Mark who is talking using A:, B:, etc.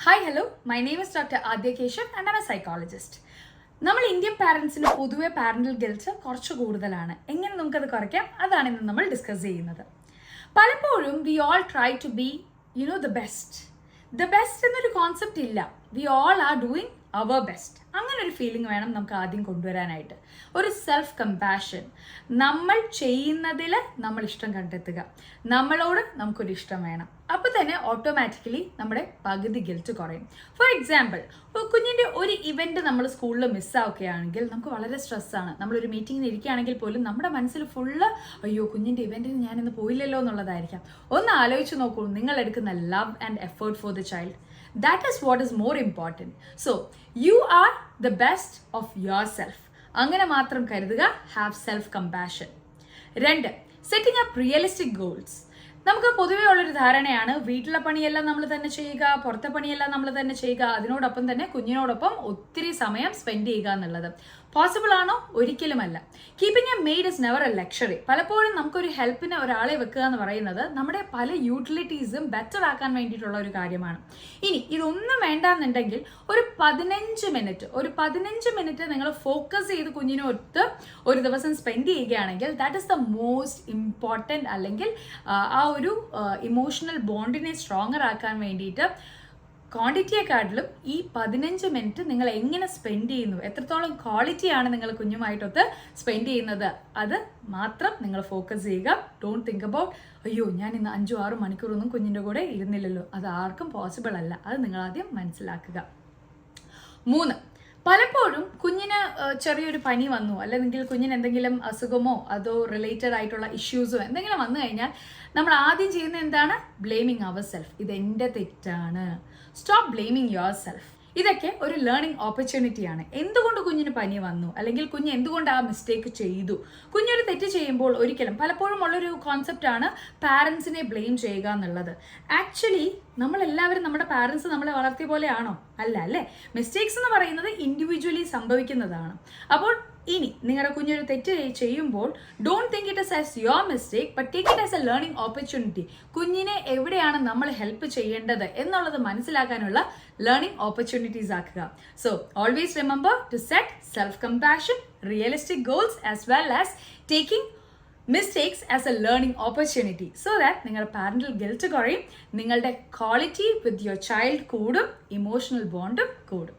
A: Hi, hello. My name is Dr. Adya Keshav and I'm a psychologist. നമ്മൾ Indian പാരൻസിന് പൊതുവെ parental guilt കുറച്ച് കൂടുതലാണ്. എങ്ങനെ നമുക്കത് കുറയ്ക്കാം? അതാണ് ഇന്ന് നമ്മൾ ഡിസ്കസ് ചെയ്യുന്നത്. പലപ്പോഴും we all try to be the best. The best എന്നൊരു കോൺസെപ്റ്റ് ഇല്ല. We all are doing our best. അങ്ങനെ ഒരു ഫീലിംഗ് വേണം നമുക്ക് ആദ്യം കൊണ്ടുവരാനായിട്ട്. ഒരു സെൽഫ് കമ്പാഷൻ. നമ്മൾ ചെയ്യുന്നതിൽ നമ്മൾ ഇഷ്ടം കണ്ടെത്തുക. നമ്മളോട് നമുക്കൊരു ഇഷ്ടം വേണം. അപ്പോൾ തന്നെ ഓട്ടോമാറ്റിക്കലി നമ്മുടെ പകുതി ഗിൽറ്റ് കുറയും. ഫോർ എക്സാമ്പിൾ, കുഞ്ഞിൻ്റെ ഒരു ഇവൻറ്റ് നമ്മൾ സ്കൂളിൽ മിസ്സാവുകയാണെങ്കിൽ നമുക്ക് വളരെ സ്ട്രെസ്സാണ്. നമ്മളൊരു മീറ്റിങ്ങിന് ഇരിക്കുകയാണെങ്കിൽ പോലും നമ്മുടെ മനസ്സിൽ ഫുള്ള് അയ്യോ കുഞ്ഞിൻ്റെ ഇവൻറ്റിന് ഞാനിന്ന് പോയില്ലല്ലോ എന്നുള്ളതായിരിക്കാം. ഒന്ന് ആലോചിച്ച് നോക്കൂ, നിങ്ങൾ എടുക്കുന്ന love and effort for the child. That is what is more important. So, you are the best of yourself. അങ്ങനെ മാത്രം കരുതുക. Have self-compassion. 2. Setting up realistic goals. നമുക്ക് പൊതുവേ ഉള്ളൊരു ധാരണയാണ് വീട്ടിലെ പണിയെല്ലാം നമ്മൾ തന്നെ ചെയ്യുക, പുറത്തെ പണിയെല്ലാം നമ്മൾ തന്നെ ചെയ്യുക, അതിനോടൊപ്പം തന്നെ കുഞ്ഞിനോടൊപ്പം ഒത്തിരി സമയം സ്പെൻഡ് ചെയ്യുക എന്നുള്ളത് പോസിബിൾ ആണോ? ഒരിക്കലുമല്ല. Keeping A made is never A luxury. പലപ്പോഴും നമുക്കൊരു ഹെൽപ്പിന് ഒരാളെ വെക്കുക എന്ന് പറയുന്നത് നമ്മുടെ പല യൂട്ടിലിറ്റീസും ബെറ്റർ ആക്കാൻ വേണ്ടിയിട്ടുള്ള ഒരു കാര്യമാണ്. ഇനി ഇതൊന്നും വേണ്ടാന്നുണ്ടെങ്കിൽ ഒരു 15 മിനിറ്റ് നിങ്ങൾ ഫോക്കസ് ചെയ്ത് കുഞ്ഞിനൊത്ത് ഒരു ദിവസം സ്പെൻഡ് ചെയ്യുകയാണെങ്കിൽ that is the most important. അല്ലെങ്കിൽ ആ ഒരു ഇമോഷണൽ ബോണ്ടിനെ സ്ട്രോങ്ങർ ആക്കാൻ വേണ്ടിയിട്ട് ക്വാണ്ടിറ്റിയെക്കാട്ടിലും ഈ 15 മിനിറ്റ് നിങ്ങൾ എങ്ങനെ സ്പെൻഡ് ചെയ്യുന്നു, എത്രത്തോളം ക്വാളിറ്റിയാണ് നിങ്ങൾ കുഞ്ഞുമായിട്ടൊത്ത് സ്പെൻഡ് ചെയ്യുന്നത്, അത് മാത്രം നിങ്ങൾ ഫോക്കസ് ചെയ്യുക. ഡോണ്ട് തിങ്ക് അബൌട്ട് അയ്യോ ഞാൻ ഇന്ന് 5-6 മണിക്കൂറൊന്നും കുഞ്ഞിൻ്റെ കൂടെ ഇരുന്നില്ലല്ലോ. അത് ആർക്കും പോസിബിൾ അല്ല. അത് നിങ്ങൾ ആദ്യം മനസ്സിലാക്കുക. 3. പലപ്പോഴും കുഞ്ഞിന് ചെറിയൊരു പനി വന്നു, അല്ലെങ്കിൽ കുഞ്ഞിന് എന്തെങ്കിലും അസുഖമോ അതോ റിലേറ്റഡ് ആയിട്ടുള്ള ഇഷ്യൂസോ എന്തെങ്കിലും വന്നു കഴിഞ്ഞാൽ നമ്മൾ ആദ്യം ചെയ്യുന്നത് എന്താണ്? Blaming our self. ഇതെൻ്റെ തെറ്റാണ്. Stop blaming yourself. ഇതൊക്കെ ഒരു ലേണിംഗ് ഓപ്പർച്യൂണിറ്റിയാണ്. എന്തുകൊണ്ട് കുഞ്ഞിന് പനി വന്നു, അല്ലെങ്കിൽ കുഞ്ഞ് എന്തുകൊണ്ട് ആ മിസ്റ്റേക്ക് ചെയ്തു. കുഞ്ഞൊരു തെറ്റ് ചെയ്യുമ്പോൾ ഒരിക്കലും പലപ്പോഴും ഉള്ളൊരു കോൺസെപ്റ്റാണ് പാരൻസിനെ ബ്ലെയിം ചെയ്യുക എന്നുള്ളത്. ആക്ച്വലി നമ്മളെല്ലാവരും നമ്മുടെ പാരൻസ് നമ്മളെ വളർത്തിയ പോലെയാണോ? അല്ല അല്ലേ. മിസ്റ്റേക്സ് എന്ന് പറയുന്നത് ഇൻഡിവിജ്വലി സംഭവിക്കുന്നതാണ്. അപ്പോൾ ഇനി നിങ്ങളുടെ കുഞ്ഞൊരു തെറ്റ് ചെയ്യുമ്പോൾ don't think it as your mistake, but take it as a learning opportunity. കുഞ്ഞിനെ എവിടെയാണ് നമ്മൾ ഹെൽപ്പ് ചെയ്യേണ്ടത് എന്നുള്ളത് മനസ്സിലാക്കാനുള്ള ലേണിംഗ് ഓപ്പർച്യൂണിറ്റീസ് ആക്കുക. So always remember to set self compassion, realistic goals as well as taking mistakes as a learning opportunity. So that നിങ്ങളുടെ parental guilt കുറയും, നിങ്ങളുടെ ക്വാളിറ്റി വിത്ത് യുവർ ചൈൽഡ് കൂടും, ഇമോഷണൽ ബോണ്ടും കൂടും.